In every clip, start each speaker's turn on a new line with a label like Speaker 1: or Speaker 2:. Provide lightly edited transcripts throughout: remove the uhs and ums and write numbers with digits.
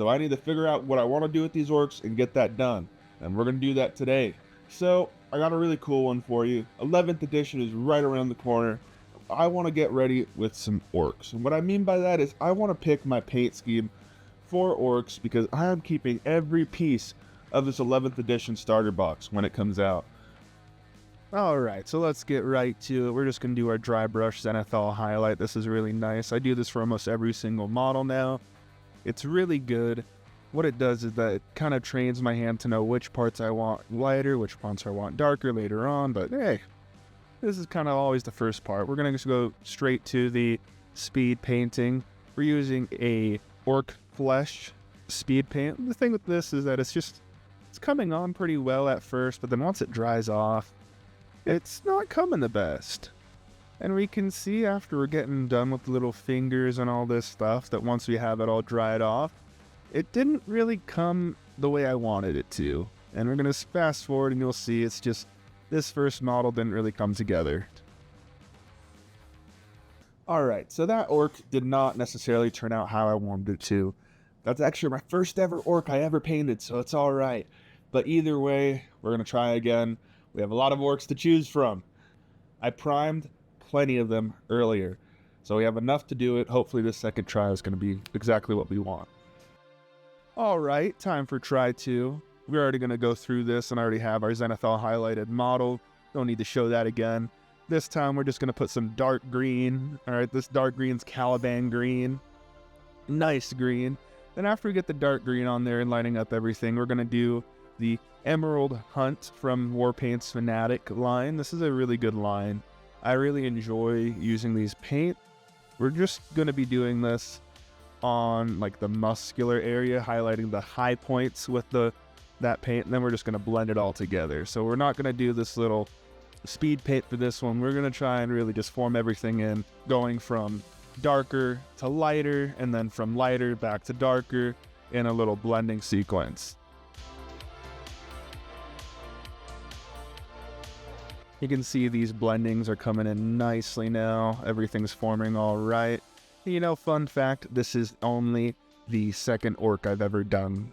Speaker 1: So I need to figure out what I want to do with these orcs and get that done. And we're going to do that today. So I got a really cool one for you. 11th edition is right around the corner. I want to get ready with some orcs. And what I mean by that is I want to pick my paint scheme for orcs because I am keeping every piece of this 11th edition starter box when it comes out. Alright, so let's get right to it. We're just going to do our dry brush Zenithal highlight. This is really nice. I do this for almost every single model now. It's really good. What it does is that it kind of trains my hand to know which parts I want lighter, which parts I want darker later on, but hey, this is kind of always the first part. We're going to just go straight to the speed painting. We're using a orc flesh speed paint. The thing with this is that it's coming on pretty well at first, but then once it dries off, it's not coming the best. And we can see after we're getting done with the little fingers and all this stuff that once we have it all dried off, it didn't really come the way I wanted it to. And we're going to fast forward and you'll see it's just this first model didn't really come together. Alright, so that orc did not necessarily turn out how I wanted it to. That's actually my first ever orc I ever painted, so it's alright. But either way, we're going to try again. We have a lot of orcs to choose from. I primed plenty of them earlier, so we have enough to do it. Hopefully this second try is going to be exactly what we want. Alright, time for try 2. We're already going to go through this and already have our Zenithal highlighted model. Don't need to show that again. This time we're just going to put some dark green. Alright, this dark green's Caliban green. Nice green. Then after we get the dark green on there and lighting up everything, we're going to do the Emerald Hunt from Warpaint's Fanatic line. This is a really good line. I really enjoy using these paint. We're just going to be doing this on like the muscular area, highlighting the high points with that paint, and then we're just going to blend it all together. So we're not going to do this little speed paint for this one. We're going to try and really just form everything in, going from darker to lighter, and then from lighter back to darker in a little blending sequence. You can see these blendings are coming in nicely now. Everything's forming all right. You know, fun fact, this is only the second orc I've ever done.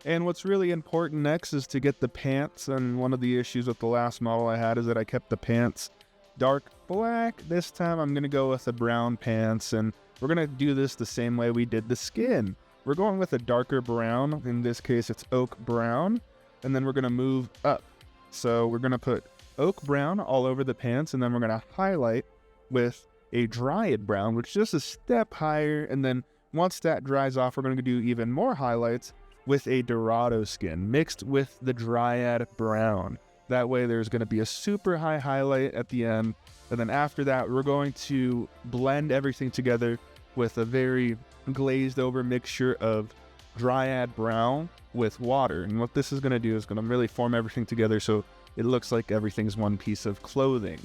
Speaker 1: And what's really important next is to get the pants, and one of the issues with the last model I had is that I kept the pants dark black. This time I'm going to go with the brown pants, and we're going to do this the same way we did the skin. We're going with a darker brown. In this case, it's oak brown. And then we're going to move up. So we're going to put oak brown all over the pants, and then we're going to highlight with a dryad brown, which is just a step higher. And then once that dries off, we're going to do even more highlights with a Dorado skin mixed with the dryad brown. That way there's going to be a super high highlight at the end. And then after that, we're going to blend everything together with a very glazed over mixture of dryad brown with water. And what this is going to do is going to really form everything together so it looks like everything's one piece of clothing.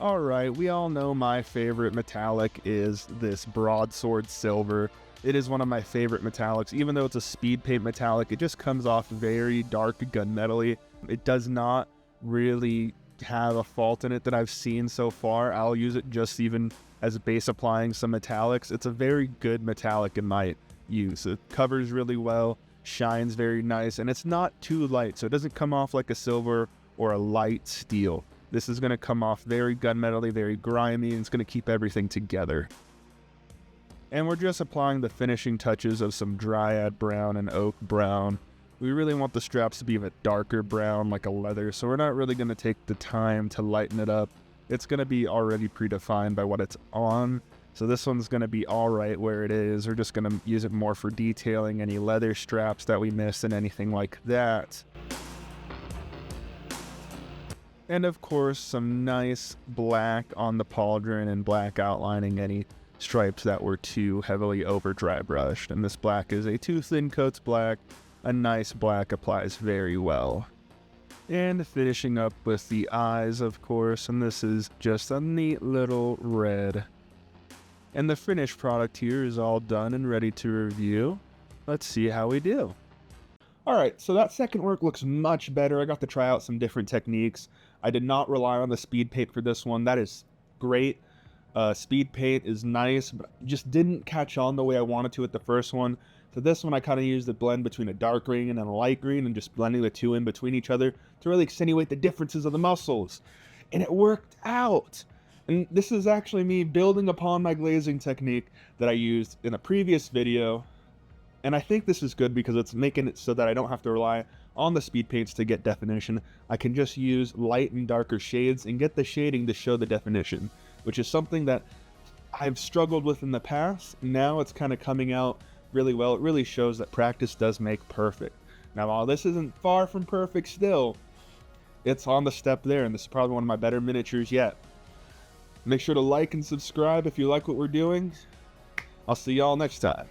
Speaker 1: Alright, we all know my favorite metallic is this broadsword silver. It is one of my favorite metallics. Even though it's a speed paint metallic, it just comes off very dark gunmetal-y. It does not really have a fault in it that I've seen so far. I'll use it just even as base applying some metallics. It's a very good metallic in my use. It covers really well, shines very nice, and it's not too light, so it doesn't come off like a silver or a light steel. This is going to come off very gunmetal-y, very grimy, and it's going to keep everything together. And we're just applying the finishing touches of some dryad brown and oak brown. We really want the straps to be a darker brown like a leather, so we're not really going to take the time to lighten it up. It's going to be already predefined by what it's on, so this one's going to be alright where it is. We're just going to use it more for detailing any leather straps that we miss and anything like that. And of course, some nice black on the pauldron and black outlining any stripes that were too heavily over dry brushed. And this black is a too thin coats black. A nice black applies very well. And finishing up with the eyes, of course, and this is just a neat little red. And the finished product here is all done and ready to review. Let's see how we do. Alright, so that second work looks much better. I got to try out some different techniques. I did not rely on the speed paint for this one. That is great. Speed paint is nice, but just didn't catch on the way I wanted to with the first one. So this one I kind of used a blend between a dark green and a light green and just blending the two in between each other to really accentuate the differences of the muscles. And it worked out. And this is actually me building upon my glazing technique that I used in a previous video. And I think this is good because it's making it so that I don't have to rely on the speed paints to get definition. I can just use light and darker shades and get the shading to show the definition, which is something that I've struggled with in the past. Now it's kind of coming out really well. It really shows that practice does make perfect. Now, while this isn't far from perfect still, it's on the step there, and this is probably one of my better miniatures yet. Make sure to like and subscribe if you like what we're doing. I'll see y'all next time.